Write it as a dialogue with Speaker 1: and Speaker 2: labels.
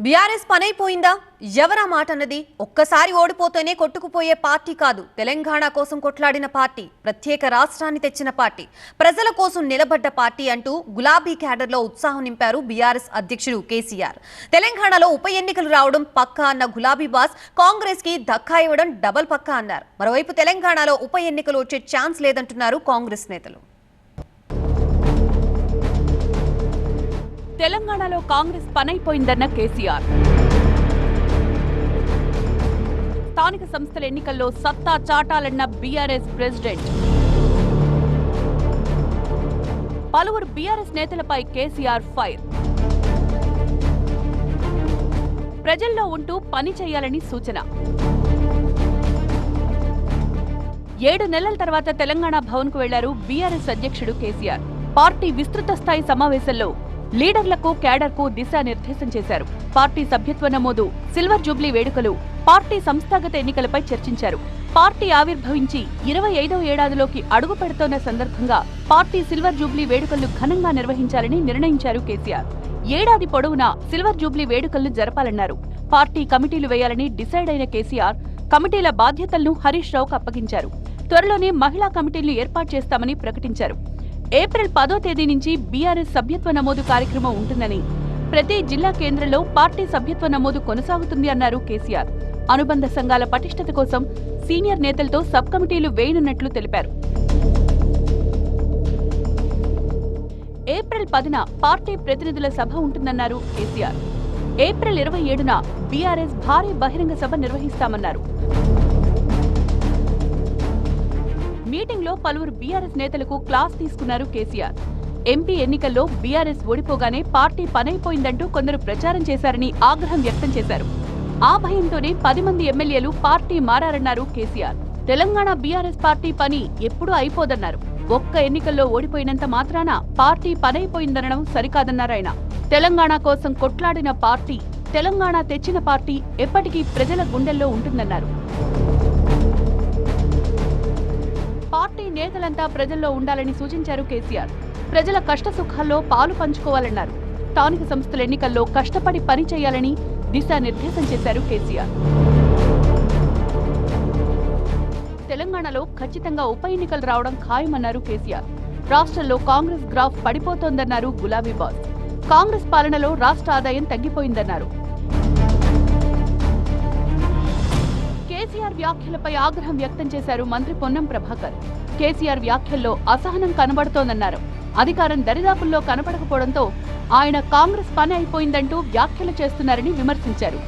Speaker 1: BRS పనైపోయిందా? ఎవరా మాట అన్నది? ఒక్కసారి ఓడిపోతేనే కొట్టుకుపోయే పార్టీ కాదు. తెలంగాణ కోసం కొట్లాడిన పార్టీ, ప్రత్యేక రాష్ట్రాన్ని తెచ్చిన పార్టీ, ప్రజల కోసం నిలబడ్డ పార్టీ అంటూ గులాబీ క్యాడర్లో ఉత్సాహం నింపారు బీఆర్ఎస్ అధ్యక్షుడు కేసీఆర్. తెలంగాణలో ఉప ఎన్నికలు రావడం పక్కా అన్న గులాబీ బాస్ కాంగ్రెస్ కి ధక్కా ఇవ్వడం డబల్ పక్కా అన్నారు. మరోవైపు తెలంగాణలో ఉప ఎన్నికలు వచ్చే ఛాన్స్ లేదంటున్నారు కాంగ్రెస్ నేతలు.
Speaker 2: తెలంగాణలో కాంగ్రెస్ పనైపోయిందన్న కేసీఆర్. స్థానిక సంస్థల ఎన్నికల్లో సత్తా చాటాలన్న బీఆర్ఎస్ ప్రెసిడెంట్. పలువురు బీఆర్ఎస్ నేతలపై కేసీఆర్ ఫైర్. ప్రజల్లో ఉంటూ పని చేయాలని సూచన. 7 నెలల తర్వాత తెలంగాణ భవన్ కు వెళ్లారు బీఆర్ఎస్ అధ్యక్షుడు కేసీఆర్. పార్టీ విస్తృత స్థాయి సమావేశంలో లీడర్లకు క్యాడర్కు దిశానిర్దేశం చేశారు. పార్టీ సభ్యత్వ నమోదు, సిల్వర్ జూబ్లీ వేడుకలు, పార్టీ సంస్థాగత ఎన్నికలపై చర్చించారు. పార్టీ ఆవిర్భవించి 25వ ఏడాదిలోకి అడుగు పెడుతోన్న సందర్భంగా పార్టీ సిల్వర్ జూబ్లీ వేడుకలను ఘనంగా నిర్వహించాలని నిర్ణయించారు కేసీఆర్. ఏడాది పొడవునా సిల్వర్ జూబ్లీ వేడుకలను జరపాలన్నారు. పార్టీ కమిటీలు వేయాలని డిసైడ్ అయిన కేసీఆర్ కమిటీల బాధ్యతలను హరీష్ రావుకు అప్పగించారు. త్వరలోనే మహిళా కమిటీలను ఏర్పాటు చేస్తామని ప్రకటించారు. ఏప్రిల్ 10వ తేదీ నుంచి బీఆర్ఎస్ సభ్యత్వ నమోదు కార్యక్రమం ఉంటుందని, ప్రతి జిల్లా కేంద్రంలో పార్టీ సభ్యత్వ నమోదు కొనసాగుతుంది అన్నారు కేసీఆర్. అనుబంధ సంఘాల పటిష్టత కోసం సీనియర్ నేతలతో సబ్ కమిటీలు వేయనున్నట్లు తెలిపారు. ఏప్రిల్ 10న పార్టీ ప్రతినిధుల సభ ఉంటుందన్నారు కేసీఆర్. ఏప్రిల్ 27న బీఆర్ఎస్ భారీ బహిరంగ సభ నిర్వహిస్తామన్నారు. మీటింగ్ లో పలువురు బీఆర్ఎస్ నేతలకు క్లాస్ తీసుకున్నారు కేసీఆర్. ఎంపీ ఎన్నికల్లో బీఆర్ఎస్ ఓడిపోగానే పార్టీ పనైపోయిందంటూ కొందరు ప్రచారం చేశారని ఆగ్రహం వ్యక్తం చేశారు. ఆ భయంతోనే 10 మంది ఎమ్మెల్యేలు పార్టీ మారారన్నారు కేసీఆర్. తెలంగాణ బీఆర్ఎస్ పార్టీ పని ఎప్పుడూ అయిపోదన్నారు. ఒక్క ఎన్నికల్లో ఓడిపోయినంత మాత్రాన పార్టీ పనైపోయిందనడం సరికాదన్నారాయన. తెలంగాణ కోసం కొట్లాడిన పార్టీ, తెలంగాణ తెచ్చిన పార్టీ ఎప్పటికీ ప్రజల గుండెల్లో ఉంటుందన్నారు. పార్టీ నేతలంతా ప్రజల్లో ఉండాలని సూచించారు కేసీఆర్. ప్రజల కష్టసుఖాల్లో పాలు పంచుకోవాలన్నారు. స్థానిక సంస్థల ఎన్నికల్లో కష్టపడి పని చేయాలని దిశానిర్దేశం చేశారు కేసీఆర్. తెలంగాణలో ఖచ్చితంగా ఉప ఎన్నికలు రావడం ఖాయమన్నారు కేసీఆర్. రాష్ట్రంలో కాంగ్రెస్ గ్రాఫ్ పడిపోతోందన్నారు గులాబీ బాస్. కాంగ్రెస్ పాలనలో రాష్ట్ర ఆదాయం తగ్గిపోయిందన్నారు. కేసీఆర్ వ్యాఖ్యలపై ఆగ్రహం వ్యక్తం చేశారు మంత్రి పొన్నం ప్రభాకర్. కేసీఆర్ వ్యాఖ్యల్లో అసహనం కనబడుతోందన్నారు. అధికారం దరిదాపుల్లో కనపడకపోవడంతో ఆయన కాంగ్రెస్ పని అయిపోయిందంటూ వ్యాఖ్యలు చేస్తున్నారని విమర్శించారు.